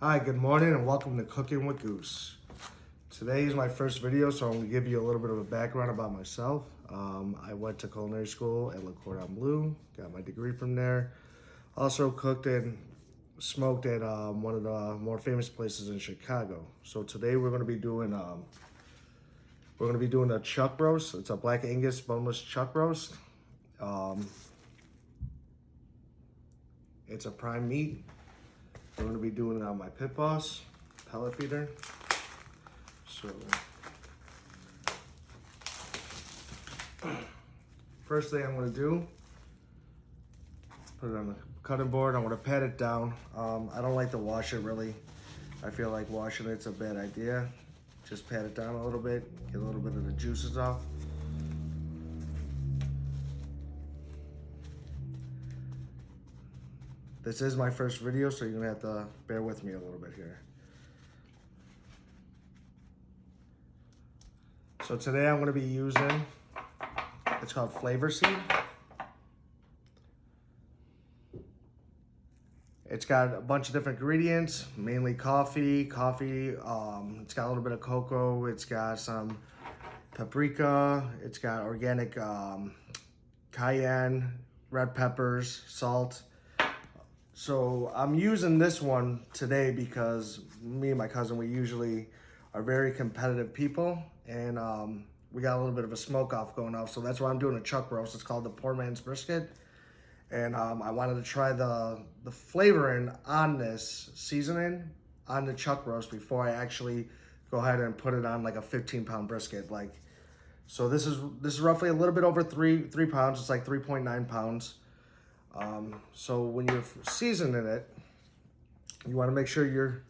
Hi, good morning and welcome to Cooking with Goose. Today is my first video, so I'm going to give you a little bit of a background about myself. I went to culinary school at Le Cordon Bleu, got my degree from there. Also cooked and smoked at one of the more famous places in Chicago. So today we're going to be doing a chuck roast. It's a Black Angus boneless chuck roast. It's a prime meat. We're going to be doing it on my Pit Boss pellet feeder. So, first thing I'm going to do, put it on the cutting board. I'm going to pat it down. I don't like to wash it really. I feel like washing it's a bad idea. Just pat it down a little bit, get a little bit of the juices off. This is my first video, so you're gonna have to bear with me a little bit here. So today I'm gonna be using, it's called Flavor Seed. It's got a bunch of different ingredients, mainly coffee. It's got a little bit of cocoa. It's got some paprika. It's got organic cayenne, red peppers, salt. So I'm using this one today because me and my cousin, we usually are very competitive people, and we got a little bit of a smoke off going off. So that's why I'm doing a chuck roast. It's called the Poor Man's Brisket. And I wanted to try the flavoring on this seasoning on the chuck roast before I actually go ahead and put it on like a 15-pound brisket. So this is roughly a little bit over three pounds. It's like 3.9 pounds. So when you're seasoning it, you want to make sure you're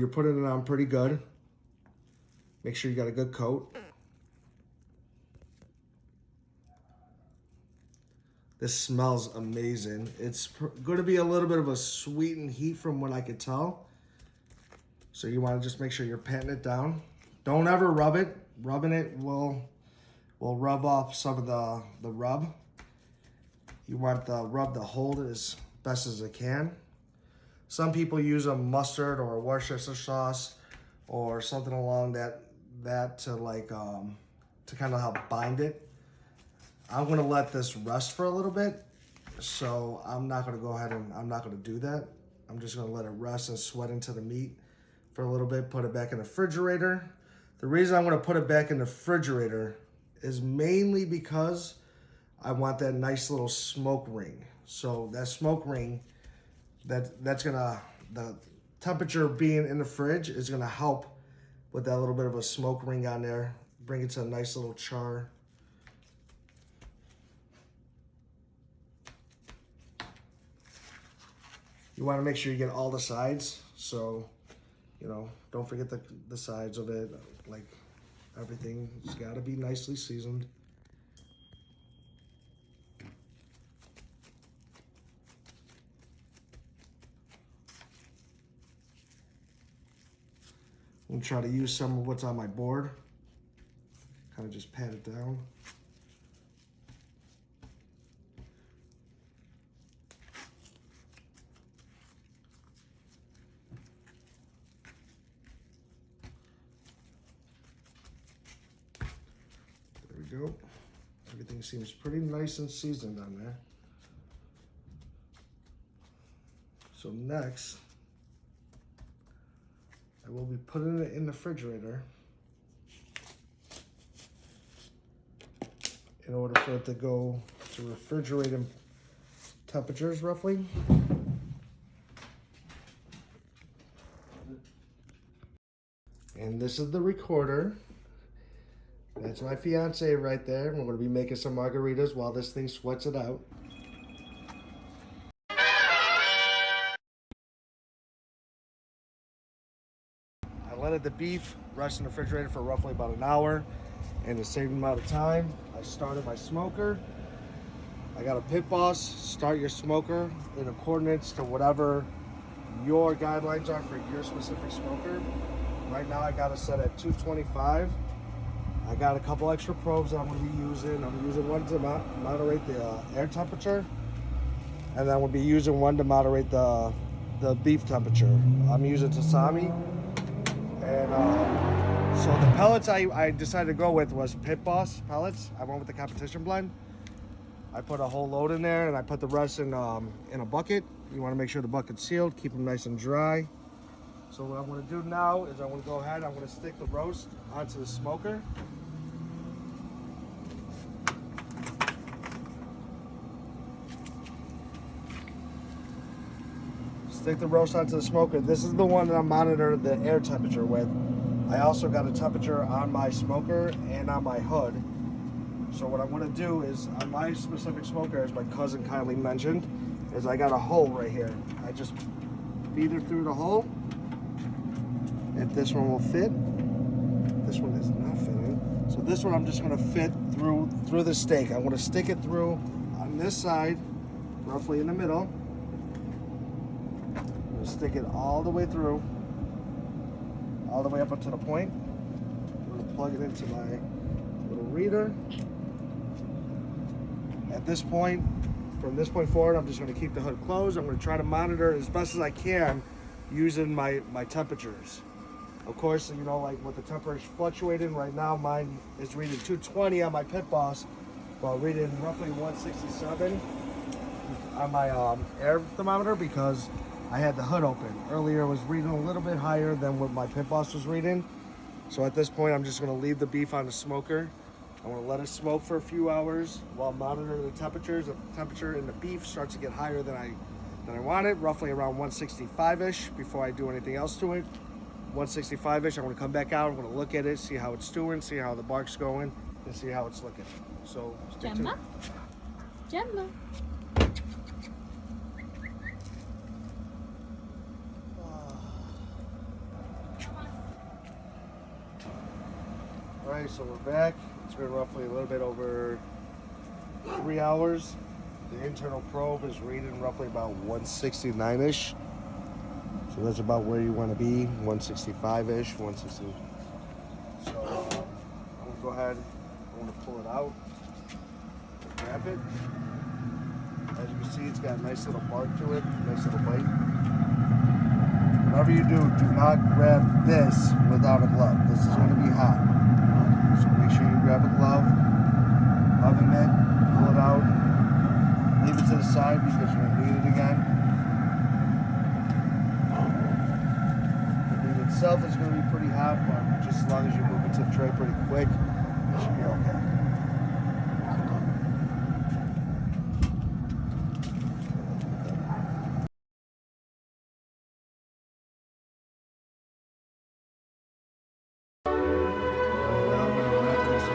putting it on pretty good. Make sure you got a good coat. This smells amazing. It's going to be a little bit of a sweetened heat from what I could tell. So you want to just make sure you're patting it down. Don't ever rub it. Rubbing it will rub off some of the rub. You want the rub to hold as best as it can. Some people use a mustard or a Worcestershire sauce or something along that to kind of help bind it. I'm gonna let this rest for a little bit, so I'm not gonna go ahead and I'm not gonna do that. I'm just gonna let it rest and sweat into the meat for a little bit, put it back in the refrigerator. The reason I'm gonna put it back in the refrigerator is mainly because I want that nice little smoke ring. So that smoke ring, that's gonna, the temperature being in the fridge is gonna help with that little bit of a smoke ring on there, bring it to a nice little char. You want to make sure you get all the sides, so, don't forget the sides of it. Like, everything's got to be nicely seasoned. I'm going to try to use some of what's on my board. Kind of just pat it down. Go. Everything seems pretty nice and seasoned on there. So next, I will be putting it in the refrigerator in order for it to go to refrigerating temperatures roughly. And this is the recorder. That's my fiance right there. We're going to be making some margaritas while this thing sweats it out. I let the beef rest in the refrigerator for roughly about an hour. And the same amount of time, I started my smoker. I got a Pit Boss. Start your smoker in accordance to whatever your guidelines are for your specific smoker. Right now I got it set at 225. I got a couple extra probes that I'm going to be using. I'm using one to moderate the air temperature, and then we'll be using one to moderate the the beef temperature. I'm using Tasami, and so the pellets I decided to go with was Pit Boss pellets. I went with the competition blend. I put a whole load in there, and I put the rest in a bucket. You want to make sure the bucket's sealed, keep them nice and dry. So what I'm going to do now is I'm going to go ahead, I'm going to stick the roast onto the smoker. Stick the roast onto the smoker. This is the one that I'm monitoring the air temperature with. I also got a temperature on my smoker and on my hood. So what I'm going to do is, on my specific smoker, as my cousin kindly mentioned, is I got a hole right here. I just feed it through the hole. If this one will fit, this one is not fitting. So this one I'm just going to fit through the steak. I'm going to stick it through on this side, roughly in the middle. I'm going to stick it all the way through, all the way up to the point. I'm going to plug it into my little reader. At this point, from this point forward, I'm just going to keep the hood closed. I'm going to try to monitor as best as I can using my temperatures. Of course, you know, like with the temperature fluctuating, right now mine is reading 220 on my Pit Boss, while reading roughly 167 on my air thermometer because I had the hood open. Earlier it was reading a little bit higher than what my Pit Boss was reading. So at this point, I'm just going to leave the beef on the smoker. I'm going to let it smoke for a few hours while monitoring the temperatures. If the temperature in the beef starts to get higher than I want it, roughly around 165-ish before I do anything else to it. 165-ish, I'm going to come back out, I'm going to look at it, see how it's doing, see how the bark's going, and see how it's looking. So, stick to it. Gemma. Alright, so we're back. It's been roughly a little bit over 3 hours. The internal probe is reading roughly about 169-ish. So that's about where you want to be, 165-ish, 160. So I'm going to go ahead, I'm going to pull it out, grab it. As you can see, it's got a nice little bark to it, nice little bite. Whatever you do not grab this without a glove. This is going to be hot. So make sure you grab a glove, oven mitt, pull it out, leave it to the side because you're going to need it again. Itself is going to be pretty hot, but just as long as you move it to the tray pretty quick, it should be okay. Now I'm going to wrap this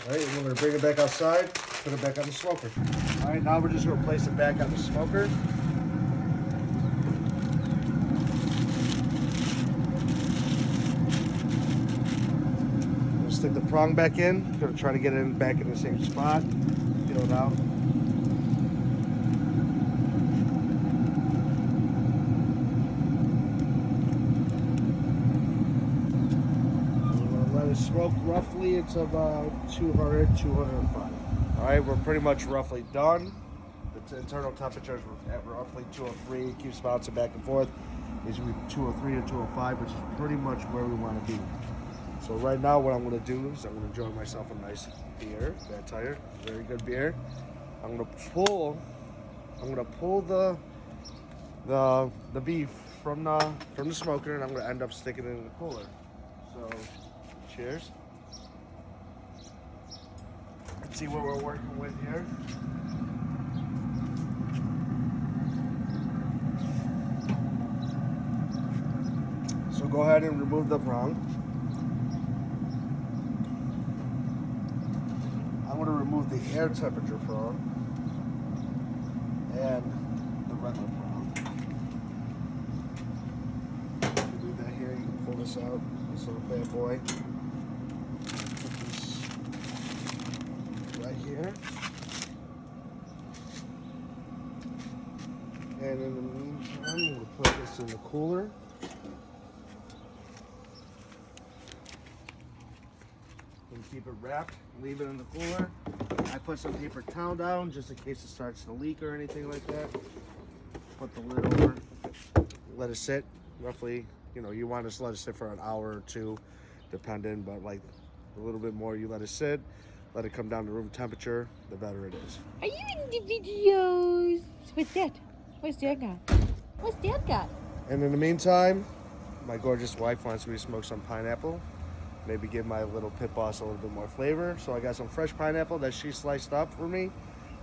Alright, we're going to bring it back outside, put it back on the smoker. Alright, now we're just going to place it back on the smoker. We'll stick the prong back in. Going to try to get it back in the same spot. Peel it out. Smoke roughly, it's about 200, 205. All right, we're pretty much roughly done. The internal temperature is at roughly 203. It keeps bouncing back and forth. It's going to be 203 to 205, which is pretty much where we want to be. So right now what I'm going to do is I'm going to enjoy myself a nice beer, Bad Tire, very good beer. I'm going to pull the beef from the smoker, and I'm going to end up sticking it in the cooler. So cheers. Let's see what we're working with here. go ahead and remove the prong. I'm going to remove the air temperature prong and the regular prong. You can do that here. You can pull this out, this little bad boy. Put this right here. And in the meantime, we'll put this in the cooler. And keep it wrapped, leave it in the cooler. I put some paper towel down just in case it starts to leak or anything like that. Put the lid over, let it sit roughly, you want to let it sit for an hour or two, depending, but like a little bit more you let it sit, let it come down to room temperature, the better it is. Are you in the videos? What's that? What's Dad got? What's Dad got? And in the meantime, my gorgeous wife wants me to smoke some pineapple. Maybe give my little pit boss a little bit more flavor. So I got some fresh pineapple that she sliced up for me.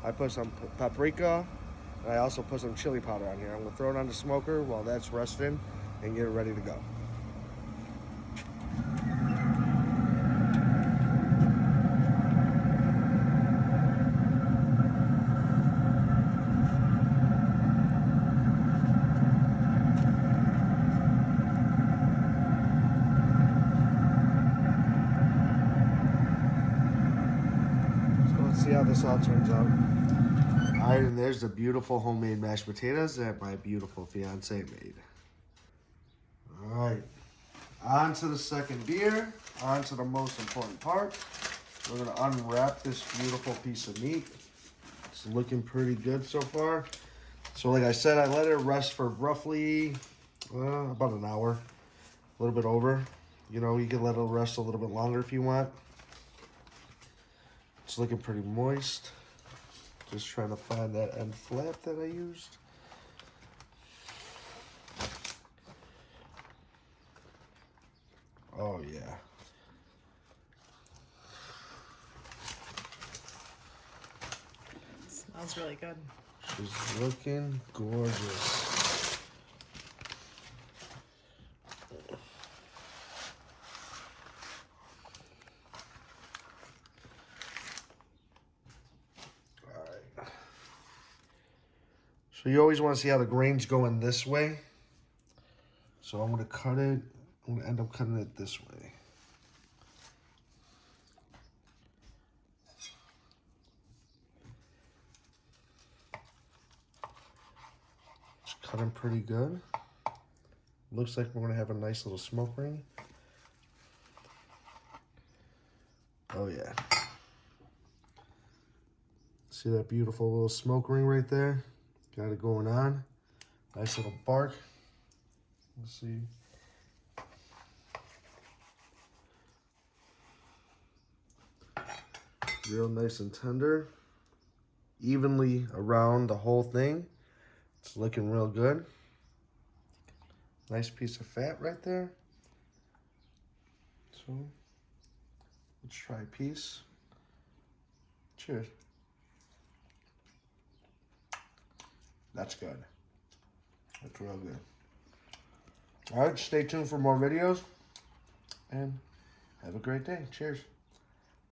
I put some paprika, and I also put some chili powder on here. I'm gonna throw it on the smoker while that's resting and get it ready to go. See how this all turns out. All right, and there's the beautiful homemade mashed potatoes that my beautiful fiance made. All right, on to the second beer, on to the most important part. We're gonna unwrap this beautiful piece of meat. It's looking pretty good so far. So like I said, I let it rest for roughly about an hour, a little bit over. You can let it rest a little bit longer if you want. It's looking pretty moist. Just trying to find that end flap that I used. Oh yeah. Smells really good. She's looking gorgeous. So you always want to see how the grain's going this way. So I'm going to cut it. I'm going to end up cutting it this way. It's cutting pretty good. Looks like we're going to have a nice little smoke ring. Oh yeah. See that beautiful little smoke ring right there? Got it going on. Nice little bark. Let's see. Real nice and tender. Evenly around the whole thing. It's looking real good. Nice piece of fat right there. So, let's try a piece. Cheers. That's good. That's real good. All right, stay tuned for more videos and have a great day. Cheers.